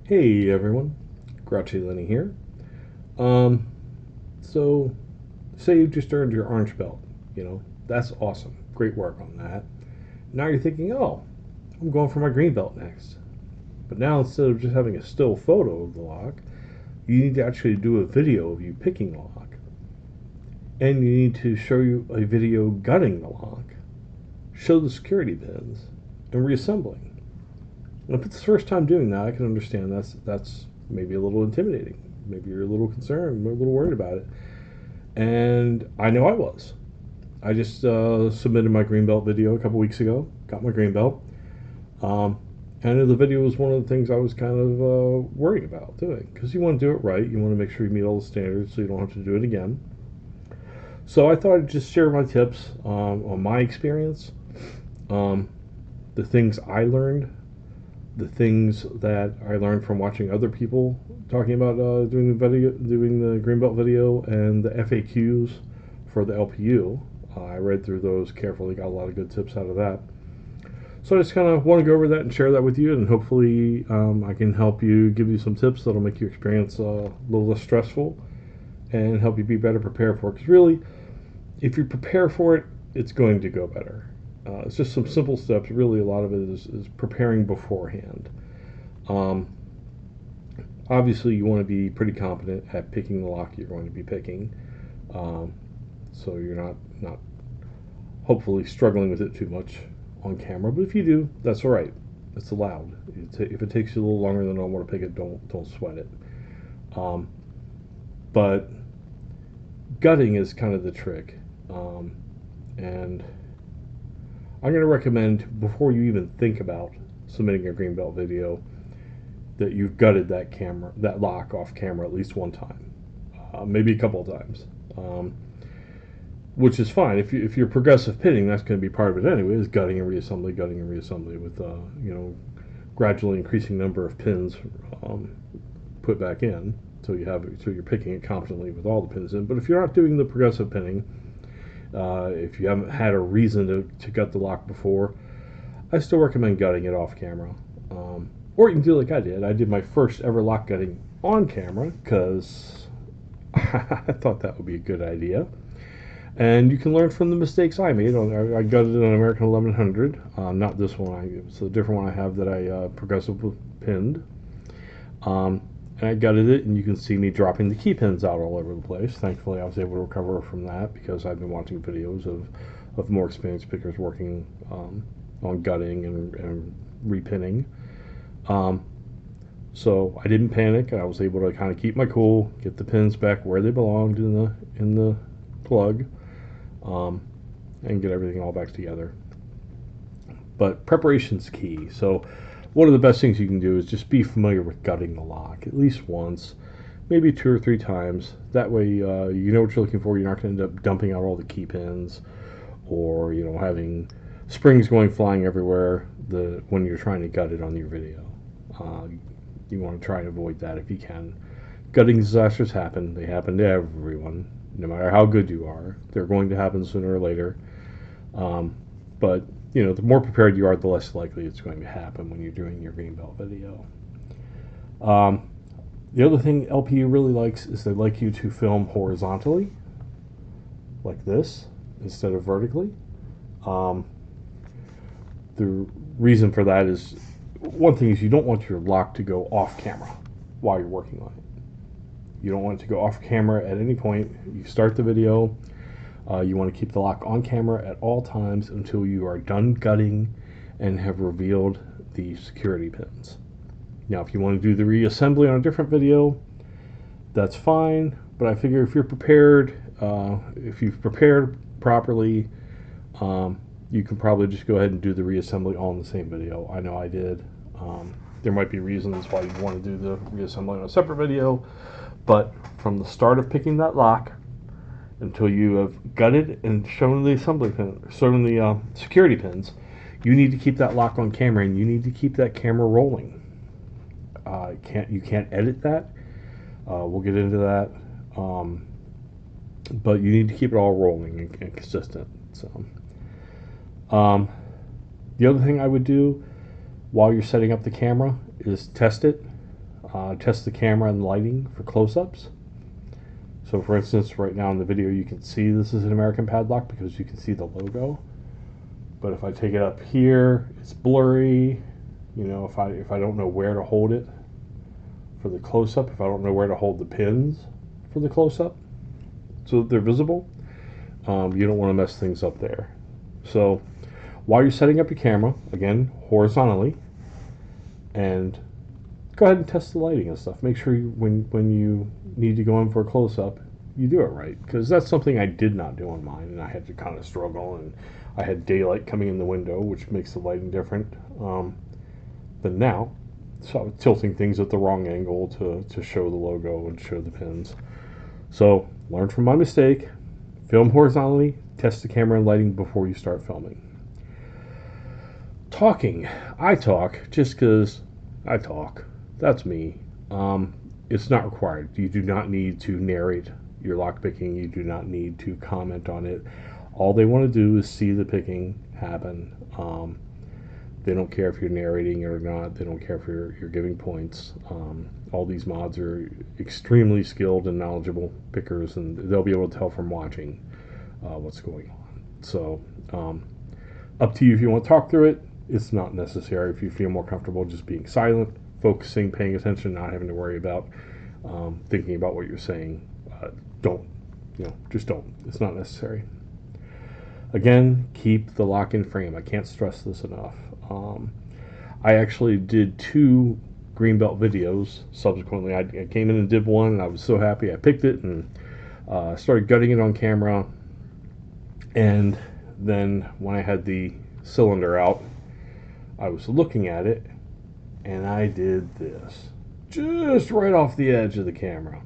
Hey everyone, Grouchy Lenny here. Um, so say you just earned your orange belt, that's awesome. Great work on that. Now you're thinking, oh, I'm going for my green belt next. But now instead of just having a still photo of the lock, you need to actually do a video of you picking the lock. And you need to show you a video gutting the lock, show the security pins, and reassembling. And if it's the first time doing that, I can understand that's maybe a little intimidating. Maybe you're a little concerned, a little worried about it. And I know I was. I just submitted my green belt video a couple weeks ago. Got my green belt. Um, and the video was one of the things I was kind of worried about doing because you want to do it right. You want to make sure you meet all the standards so you don't have to do it again. So I thought I'd just share my tips on my experience, um, the things I learned, the things that I learned from watching other people talking about doing the greenbelt video, and the FAQs for the LPU. I read through those carefully, got a lot of good tips out of that. So I just kind of want to go over that and share that with you, and hopefully I can help you, give you some tips that'll make your experience a little less stressful and help you be better prepared for it. Because really, if you prepare for it, it's going to go better. It's just some simple steps. Really, a lot of it is preparing beforehand. Um, Obviously, you want to be pretty competent at picking the lock you're going to be picking, um, so you're not hopefully struggling with it too much on camera. But if you do, that's all right. It's allowed. If it takes you a little longer than normal to pick it, don't sweat it. Um, but gutting is kind of the trick, and I'm going to recommend before you even think about submitting a green belt video that you've gutted that lock off camera at least one time, maybe a couple of times, which is fine. If you're progressive pitting, that's going to be part of it anyway. Is gutting and reassembly with gradually increasing number of pins put back in so you're picking it competently with all the pins in. But if you're not doing the progressive pinning, if you haven't had a reason to gut the lock before, I still recommend gutting it off camera. Or you can do like I did. I did my first ever lock gutting on camera because I thought that would be a good idea. And you can learn from the mistakes I made. I gutted an American 1100, not this one. It's a different one I have that I progressive pinned. And I gutted it, and you can see me dropping the key pins out all over the place. Thankfully, I was able to recover from that because I've been watching videos of more experienced pickers working on gutting and repinning. So I didn't panic. I was able to kind of keep my cool, get the pins back where they belonged in the plug, and get everything all back together. But preparation's key. So one of the best things you can do is just be familiar with gutting the lock at least once, maybe 2 or 3 times. That way, you know what you're looking for. You're not going to end up dumping out all the key pins, or having springs going flying everywhere when you're trying to gut it on your video. You want to try and avoid that if you can. Gutting disasters happen. They happen to everyone, no matter how good you are. They're going to happen sooner or later. But the more prepared you are, the less likely it's going to happen when you're doing your green belt video. The other thing LPU really likes is they like you to film horizontally, like this, instead of vertically. The reason for that is, one thing is you don't want your lock to go off camera while you're working on it. You don't want it to go off camera at any point. You start the video. You want to keep the lock on camera at all times until you are done gutting and have revealed the security pins. Now, if you want to do the reassembly on a different video, that's fine. But I figure if you're prepared, if you've prepared properly, you can probably just go ahead and do the reassembly all in the same video. I know I did. There might be reasons why you want to do the reassembly on a separate video, but from the start of picking that lock until you have gutted and shown the assembly pin, shown the security pins, you need to keep that lock on camera, and you need to keep that camera rolling. You can't edit that. We'll get into that, but you need to keep it all rolling and consistent. So, the other thing I would do while you're setting up the camera is test it. Test the camera and lighting for close-ups. So for instance, right now in the video you can see this is an American padlock because you can see the logo. But if I take it up here, it's blurry. You know, if I don't know where to hold it for the close-up, if I don't know where to hold the pins for the close-up so that they're visible, you don't want to mess things up there. So while you're setting up your camera, again, horizontally, and go ahead and test the lighting and stuff. Make sure when you need to go in for a close-up, you do it right. Because that's something I did not do on mine, and I had to kind of struggle, and I had daylight coming in the window, which makes the lighting different than now. So I was tilting things at the wrong angle to show the logo and show the pins. So learn from my mistake. Film horizontally, test the camera and lighting before you start filming. Talking. I talk just because I talk. That's me. It's not required. You do not need to narrate your lock picking. You do not need to comment on it. All they want to do is see the picking happen. They don't care if you're narrating it or not. They don't care if you're giving points. All these mods are extremely skilled and knowledgeable pickers, and they'll be able to tell from watching what's going on. So up to you if you want to talk through it. It's not necessary if you feel more comfortable just being silent, focusing, paying attention, not having to worry about thinking about what you're saying. Just don't. It's not necessary. Again, keep the lock in frame. I can't stress this enough. I actually did 2 Greenbelt videos subsequently. I came in and did one, and I was so happy. I picked it and started gutting it on camera. And then when I had the cylinder out, I was looking at it, and I did this. Just right off the edge of the camera.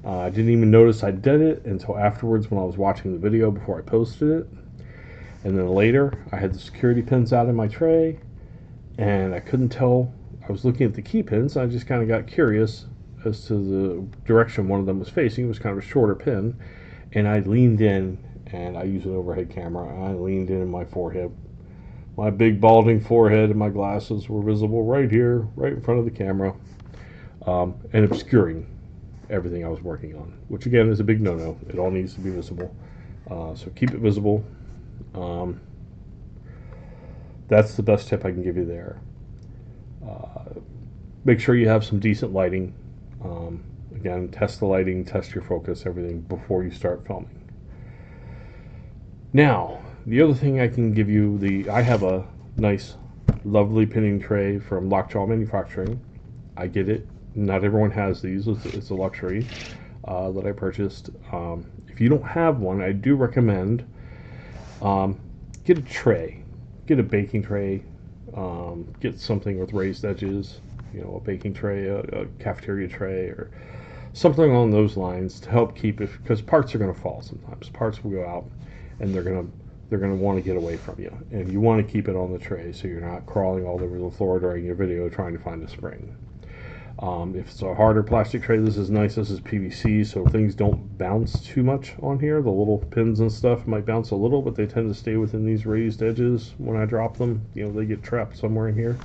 I didn't even notice I did it until afterwards when I was watching the video before I posted it. And then later, I had the security pins out in my tray, and I couldn't tell. I was looking at the key pins, and I just kind of got curious as to the direction one of them was facing. It was kind of a shorter pin, and I leaned in, and I use an overhead camera, and I leaned in my forehead. My big balding forehead and my glasses were visible right here, right in front of the camera, and obscuring everything I was working on, which again is a big no-no. It all needs to be visible, so keep it visible. That's the best tip I can give you there. Make sure you have some decent lighting. Again, test the lighting, test your focus, everything before you start filming. Now, the other thing I can give you, I have a nice, lovely pinning tray from Lockjaw Manufacturing. I get it. Not everyone has these. It's a luxury that I purchased. If you don't have one, I do recommend get a tray. Get a baking tray. Get something with raised edges. A baking tray, a cafeteria tray, or something along those lines to help keep it, because parts are going to fall sometimes. Parts will go out, and they're going to want to get away from you, and you want to keep it on the tray so you're not crawling all over the floor during your video trying to find a spring. If it's a harder plastic tray, this is nice. This is PVC, so things don't bounce too much on here. The little pins and stuff might bounce a little, but they tend to stay within these raised edges when I drop them. They get trapped somewhere in here.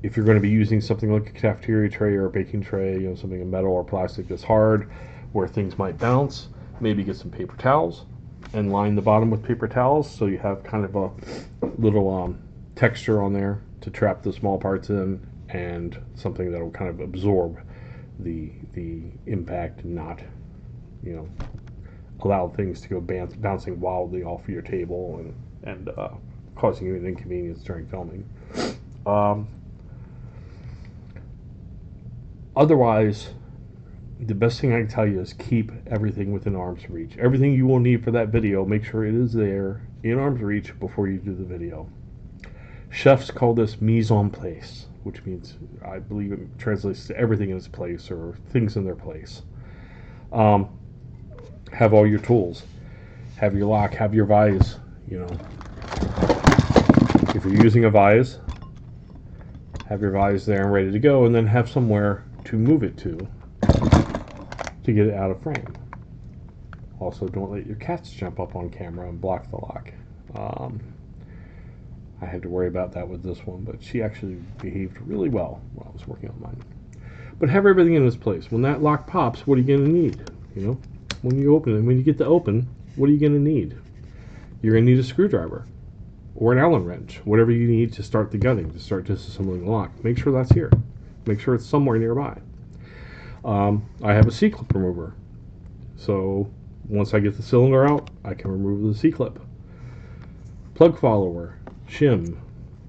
If you're going to be using something like a cafeteria tray or a baking tray, something in metal or plastic that's hard, where things might bounce, maybe get some paper towels and line the bottom with paper towels so you have kind of a little texture on there to trap the small parts in, and something that will kind of absorb the impact and not, allow things to go bouncing wildly off of your table and causing you an inconvenience during filming. Otherwise, the best thing I can tell you is keep everything within arm's reach. Everything you will need for that video, make sure it is there in arm's reach before you do the video. Chefs call this mise en place, which means, I believe it translates to everything in its place or things in their place. Have all your tools. Have your lock, have your vise, If you're using a vise, have your vise there and ready to go, and then have somewhere to move it to get it out of frame. Also, don't let your cats jump up on camera and block the lock. I had to worry about that with this one, but she actually behaved really well while I was working on mine. But have everything in its place. When that lock pops, what are you going to need? You know, when you open it, when you get to open, what are you going to need? You're going to need a screwdriver or an Allen wrench, whatever you need to start the gunning, to start disassembling the lock. Make sure that's here. Make sure it's somewhere nearby. I have a C-clip remover. So once I get the cylinder out, I can remove the C-clip. Plug follower, shim.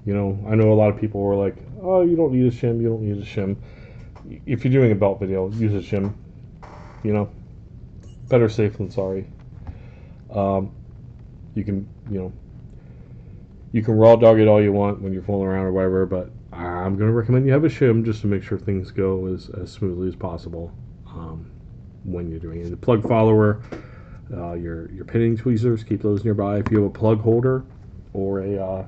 You know, I know a lot of people were like, oh, you don't need a shim, you don't need a shim. If you're doing a belt video, use a shim. You know, better safe than sorry. You can, you know, you can raw dog it all you want when you're fooling around or whatever, but I'm going to recommend you have a shim just to make sure things go as smoothly as possible when you're doing it. The plug follower, your pinning tweezers, keep those nearby. If you have a plug holder or a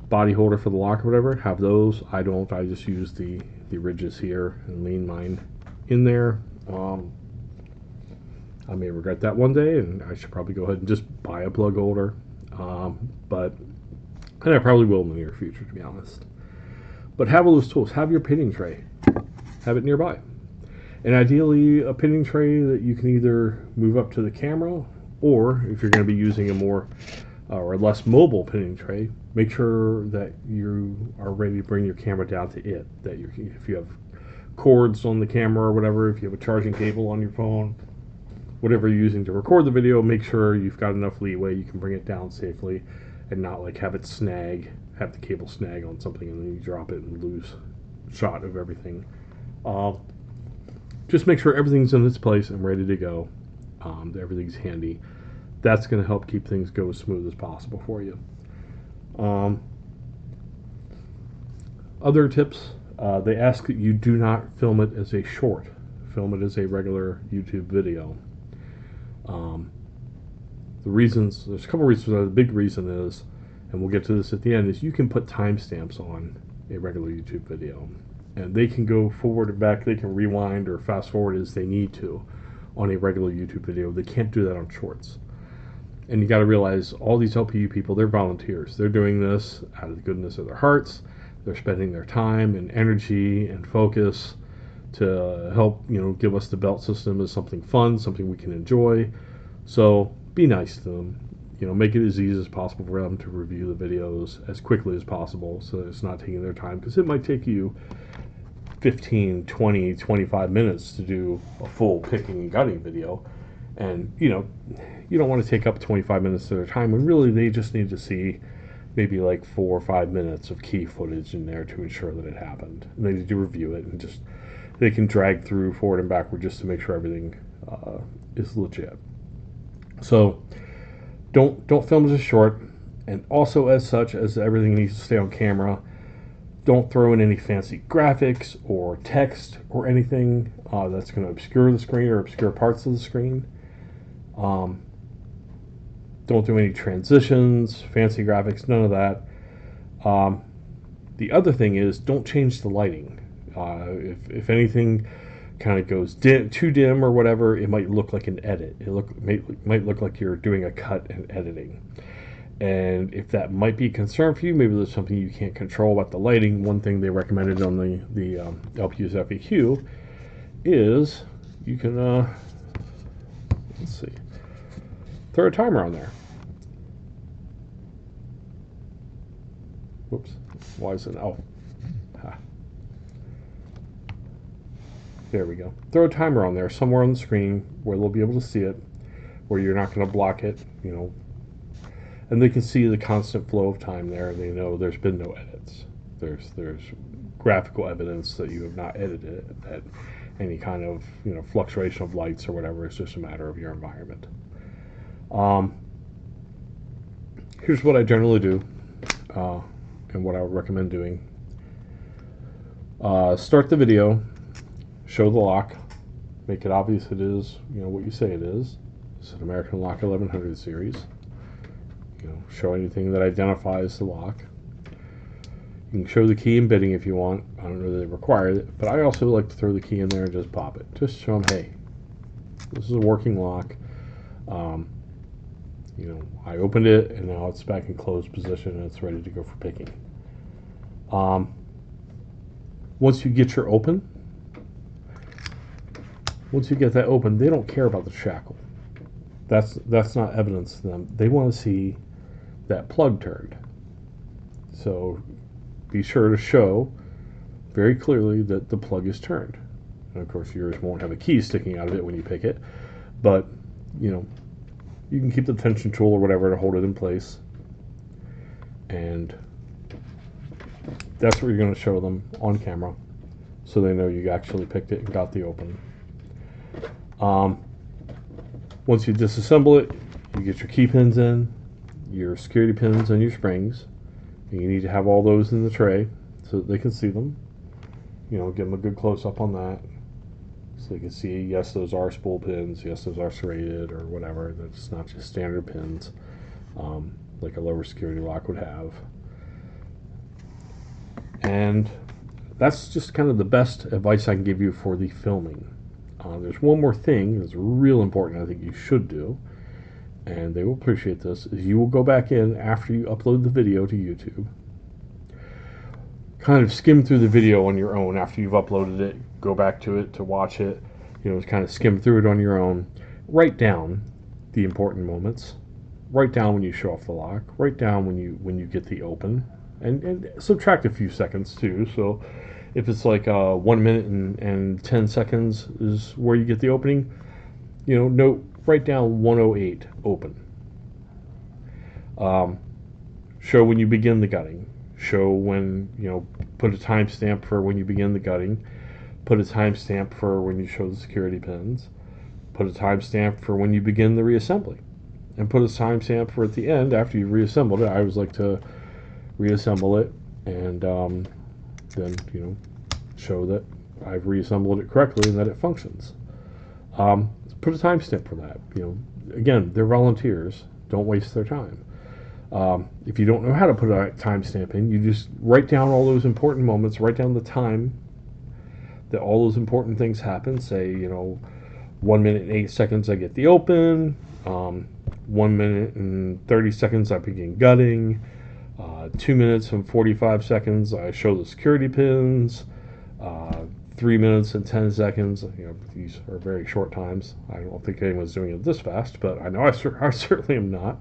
body holder for the lock or whatever, have those. I don't. I just use the ridges here and lean mine in there. I may regret that one day, and I should probably go ahead and just buy a plug holder. And I probably will in the near future, to be honest. But have all those tools. Have your pinning tray. Have it nearby. And ideally, a pinning tray that you can either move up to the camera, or if you're going to be using a more or less mobile pinning tray, make sure that you are ready to bring your camera down to it. That if you have cords on the camera or whatever, if you have a charging cable on your phone, whatever you're using to record the video, make sure you've got enough leeway you can bring it down safely and not like have the cable snag on something and then you drop it and lose shot of everything. Just make sure everything's in its place and ready to go. That everything's handy. That's going to help keep things go as smooth as possible for you. Other tips, they ask that you do not film it as a short. Film it as a regular YouTube video. There's a couple reasons. The big reason is, and we'll get to this at the end, is you can put timestamps on a regular YouTube video. And they can go forward and back, they can rewind or fast forward as they need to on a regular YouTube video. They can't do that on shorts. And you got to realize all these LPU people, they're volunteers. They're doing this out of the goodness of their hearts. They're spending their time and energy and focus to help, give us the belt system as something fun, something we can enjoy. So be nice to them. Make it as easy as possible for them to review the videos as quickly as possible so that it's not taking their time, because it might take you 15, 20, 25 minutes to do a full picking and gutting video. And, you don't want to take up 25 minutes of their time when really they just need to see maybe like 4 or 5 minutes of key footage in there to ensure that it happened. And they need to review it and just, they can drag through forward and backward just to make sure everything is legit. So don't film as a short, and also as such, as everything needs to stay on camera, don't throw in any fancy graphics or text or anything that's going to obscure the screen or obscure parts of the screen. Don't do any transitions, fancy graphics, none of that. The other thing is, don't change the lighting. If anything kind of goes too dim or whatever, it might look like an edit. Might look like you're doing a cut and editing. And if that might be a concern for you, maybe there's something you can't control about the lighting. One thing they recommended on the LPU's FAQ is you can, let's see, throw a timer on there. Whoops, why is it, there we go. Throw a timer on there somewhere on the screen where they'll be able to see it, where you're not going to block it, and they can see the constant flow of time there. They know there's been no edits. There's graphical evidence that you have not edited it, that any kind of fluctuation of lights or whatever is just a matter of your environment. Here's what I generally do, and what I would recommend doing. Start the video. Show the lock, make it obvious it is, what you say it is. It's an American Lock 1100 series. Show anything that identifies the lock. You can show the key embedding if you want. I don't know that they require it, but I also like to throw the key in there and just pop it. Just show them, hey, this is a working lock. I opened it and now it's back in closed position and it's ready to go for picking. Um, once you get your open, once you get that open, they don't care about the shackle. That's not evidence to them. They want to see that plug turned. So be sure to show very clearly that the plug is turned. And of course, yours won't have a key sticking out of it when you pick it, but you can keep the tension tool or whatever to hold it in place. And that's what you're going to show them on camera, so they know you actually picked it and got the open. Once you disassemble it, you get your key pins in, your security pins, and your springs. And you need to have all those in the tray so that they can see them. Give them a good close-up on that, so they can see, yes, those are spool pins, yes, those are serrated or whatever. That's not just standard pins like a lower security lock would have. And that's just kind of the best advice I can give you for the filming. There's one more thing that's real important I think you should do, and they will appreciate this, is you will go back in after you upload the video to YouTube, kind of skim through the video on your own after you've uploaded it, go back to it to watch it, kind of skim through it on your own, write down the important moments, write down when you show off the lock, write down when you get the open, and subtract a few seconds too. So if it's like 1 minute and 10 seconds is where you get the opening, note, write down 108 open. Show when you begin the gutting. Show when, put a timestamp for when you begin the gutting. Put a timestamp for when you show the security pins. Put a timestamp for when you begin the reassembly. And put a timestamp for at the end after you've reassembled it. I always like to reassemble it and then, show that I've reassembled it correctly and that it functions. Put a timestamp for that. Again, they're volunteers. Don't waste their time. If you don't know how to put a timestamp in, you just write down all those important moments, write down the time that all those important things happen. Say, 1 minute and 8 seconds I get the open, 1 minute and 30 seconds I begin gutting, 2 minutes and 45 seconds I show the security pins, 3 minutes and 10 seconds. These are very short times. I don't think anyone's doing it this fast, but I know I certainly am not.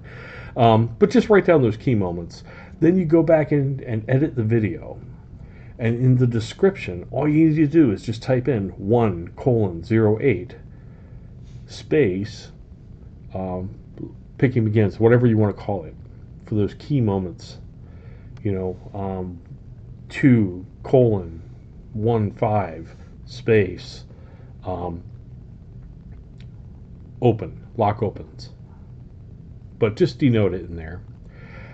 But just write down those key moments. Then you go back and edit the video. And in the description, all you need to do is just type in 1:08 space picking begins, whatever you want to call it, for those key moments. 2:15 space open, lock opens. But just denote it in there,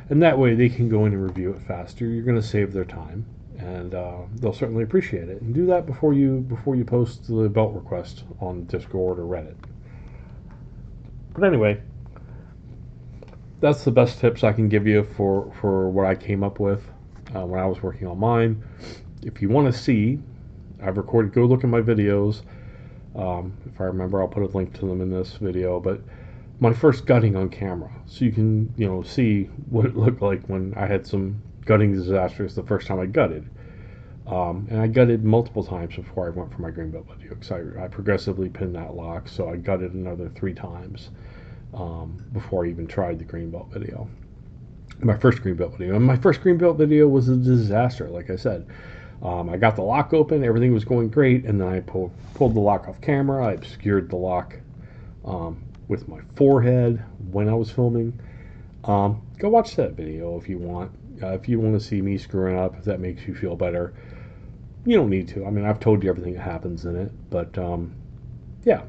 and that way they can go in and review it faster. You're going to save their time, and they'll certainly appreciate it. And do that before you post the belt request on Discord or Reddit. But anyway, that's the best tips I can give you for what I came up with when I was working on mine. If you want to see, I've recorded, go look at my videos. If I remember, I'll put a link to them in this video, but my first gutting on camera, so you can see what it looked like when I had some gutting disasters the first time I gutted. And I gutted multiple times before I went for my green belt video, because I progressively pinned that lock, so I gutted another 3 times before I even tried the green belt video. My first green belt video. And my first green belt video was a disaster, like I said. I got the lock open, everything was going great, and then I pulled the lock off camera. I obscured the lock with my forehead when I was filming. Go watch that video if you want. If you want to see me screwing up, if that makes you feel better. You don't need to. I mean, I've told you everything that happens in it, but yeah,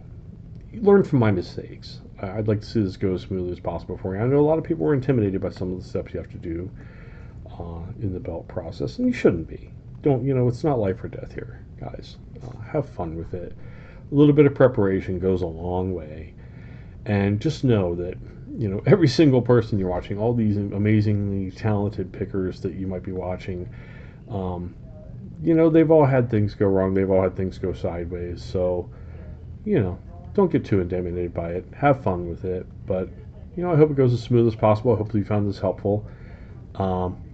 learn from my mistakes. I'd like to see this go as smoothly as possible for you. I know a lot of people are intimidated by some of the steps you have to do in the belt process, and you shouldn't be. Don't, it's not life or death here, guys. Have fun with it. A little bit of preparation goes a long way. And just know that, every single person you're watching, all these amazingly talented pickers that you might be watching, they've all had things go wrong. They've all had things go sideways. So, don't get too intimidated by it. Have fun with it. But I hope it goes as smooth as possible. Hopefully you found this helpful. Um,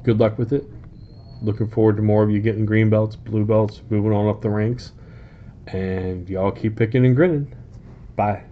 Good luck with it. Looking forward to more of you getting green belts, blue belts, moving on up the ranks. And y'all keep picking and grinning. Bye.